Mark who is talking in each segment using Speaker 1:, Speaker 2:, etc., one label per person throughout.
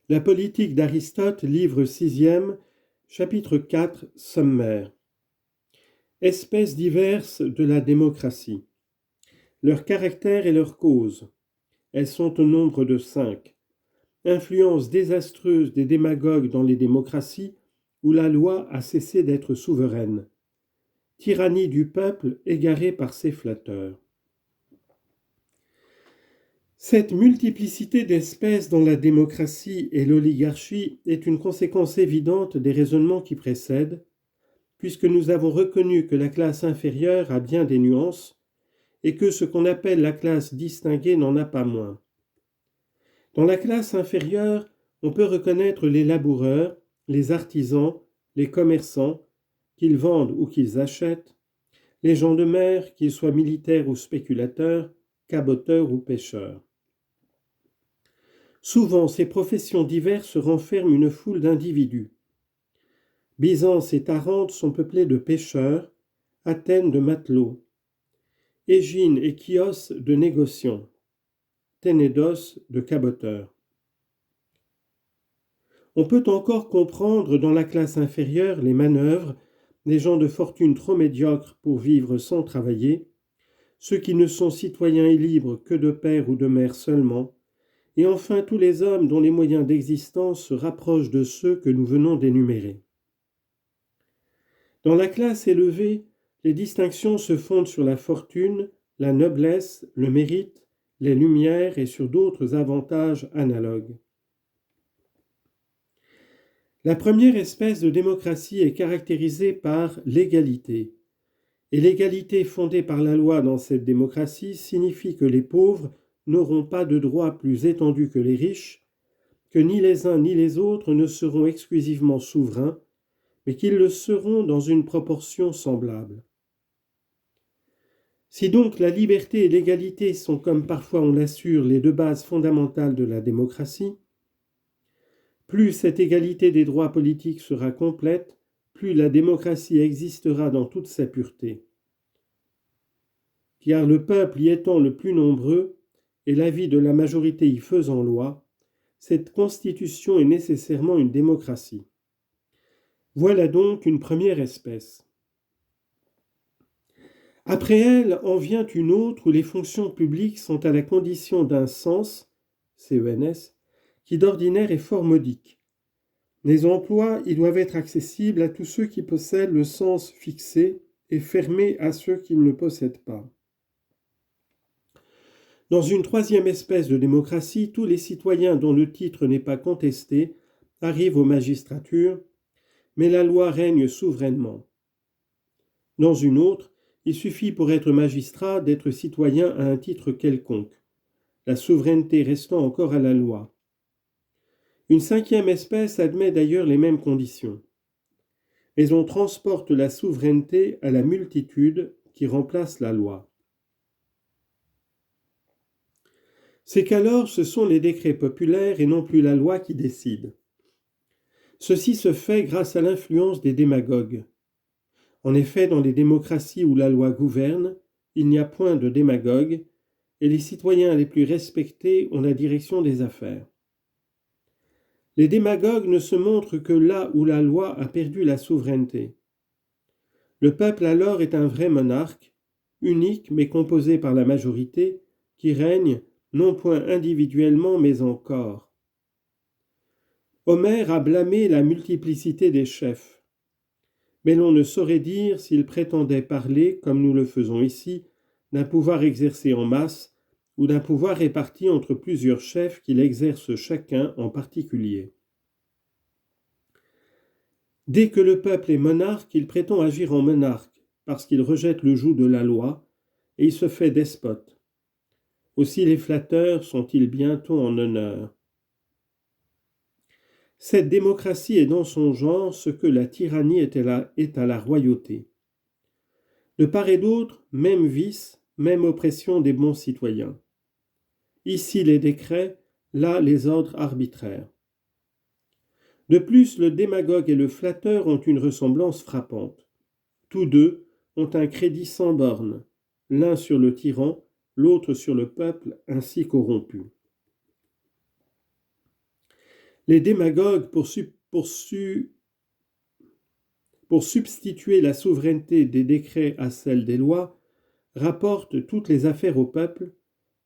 Speaker 1: La politique d'Aristote, livre 6e, chapitre 4, sommaire. Espèces diverses de la démocratie. Leur caractère et leur cause. Elles sont au nombre de 5. Influence désastreuse des démagogues dans les démocraties où la loi a cessé d'être souveraine. Tyrannie du peuple égaré par ses flatteurs. Cette multiplicité d'espèces dans la démocratie et l'oligarchie est une conséquence évidente des raisonnements qui précèdent, puisque nous avons reconnu que la classe inférieure a bien des nuances et que ce qu'on appelle la classe distinguée n'en a pas moins. Dans la classe inférieure, on peut reconnaître les laboureurs, les artisans, les commerçants, qu'ils vendent ou qu'ils achètent, les gens de mer, qu'ils soient militaires ou spéculateurs, caboteurs ou pêcheurs. Souvent, ces professions diverses renferment une foule d'individus. Byzance et Tarente sont peuplées de pêcheurs, Athènes de matelots, Égine et Chios de négociants, Ténédos de caboteurs. On peut encore comprendre dans la classe inférieure les manœuvres des gens de fortune trop médiocres pour vivre sans travailler, ceux qui ne sont citoyens et libres que de père ou de mère seulement, et enfin tous les hommes dont les moyens d'existence se rapprochent de ceux que nous venons d'énumérer. Dans la classe élevée, les distinctions se fondent sur la fortune, la noblesse, le mérite, les lumières et sur d'autres avantages analogues. La première espèce de démocratie est caractérisée par l'égalité. Et l'égalité fondée par la loi dans cette démocratie signifie que les pauvres n'auront pas de droits plus étendus que les riches, que ni les uns ni les autres ne seront exclusivement souverains, mais qu'ils le seront dans une proportion semblable. Si donc la liberté et l'égalité sont, comme parfois on l'assure, les deux bases fondamentales de la démocratie, plus cette égalité des droits politiques sera complète, plus la démocratie existera dans toute sa pureté. Car le peuple y étant le plus nombreux, et l'avis de la majorité y faisant loi, cette constitution est nécessairement une démocratie. Voilà donc une première espèce. Après elle en vient une autre où les fonctions publiques sont à la condition d'un cens, CENS, qui d'ordinaire est fort modique. Les emplois y doivent être accessibles à tous ceux qui possèdent le cens fixé et fermés à ceux qui ne le possèdent pas. Dans une troisième espèce de démocratie, tous les citoyens dont le titre n'est pas contesté arrivent aux magistratures, mais la loi règne souverainement. Dans une autre, il suffit pour être magistrat d'être citoyen à un titre quelconque, la souveraineté restant encore à la loi. Une cinquième espèce admet d'ailleurs les mêmes conditions. Mais on transporte la souveraineté à la multitude qui remplace la loi. C'est qu'alors ce sont les décrets populaires et non plus la loi qui décident. Ceci se fait grâce à l'influence des démagogues. En effet, dans les démocraties où la loi gouverne, il n'y a point de démagogues, et les citoyens les plus respectés ont la direction des affaires. Les démagogues ne se montrent que là où la loi a perdu la souveraineté. Le peuple alors est un vrai monarque, unique mais composé par la majorité, qui règne non point individuellement mais en corps. Homère a blâmé la multiplicité des chefs, mais l'on ne saurait dire s'il prétendait parler, comme nous le faisons ici, d'un pouvoir exercé en masse ou d'un pouvoir réparti entre plusieurs chefs qu'il exerce chacun en particulier. Dès que le peuple est monarque, il prétend agir en monarque, parce qu'il rejette le joug de la loi, et il se fait despote. Aussi les flatteurs sont-ils bientôt en honneur. Cette démocratie est dans son genre ce que la tyrannie est à la royauté. De part et d'autre, même vice, même oppression des bons citoyens. Ici les décrets, là les ordres arbitraires. De plus, le démagogue et le flatteur ont une ressemblance frappante. Tous deux ont un crédit sans borne, l'un sur le tyran, l'autre sur le peuple ainsi corrompu. Les démagogues, pour substituer la souveraineté des décrets à celle des lois, rapportent toutes les affaires au peuple,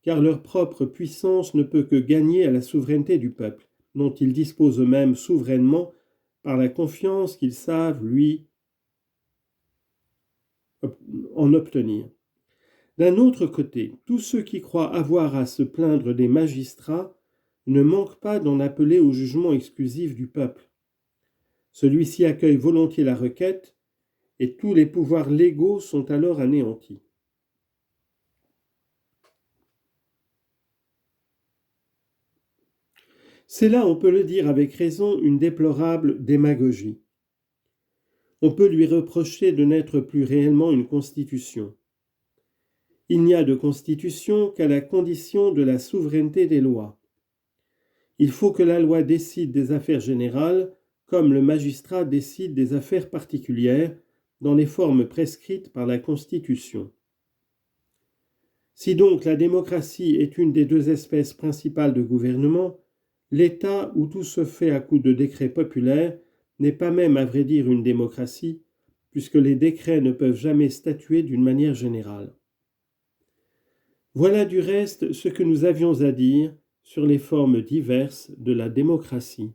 Speaker 1: car leur propre puissance ne peut que gagner à la souveraineté du peuple, dont ils disposent eux-mêmes souverainement par la confiance qu'ils savent, lui, en obtenir. D'un autre côté, tous ceux qui croient avoir à se plaindre des magistrats ne manquent pas d'en appeler au jugement exclusif du peuple. Celui-ci accueille volontiers la requête, et tous les pouvoirs légaux sont alors anéantis. C'est là, on peut le dire avec raison, une déplorable démagogie. On peut lui reprocher de n'être plus réellement une constitution. Il n'y a de constitution qu'à la condition de la souveraineté des lois. Il faut que la loi décide des affaires générales, comme le magistrat décide des affaires particulières, dans les formes prescrites par la Constitution. Si donc la démocratie est une des deux espèces principales de gouvernement, l'État où tout se fait à coup de décrets populaires n'est pas même à vrai dire une démocratie, puisque les décrets ne peuvent jamais statuer d'une manière générale. Voilà du reste ce que nous avions à dire sur les formes diverses de la démocratie.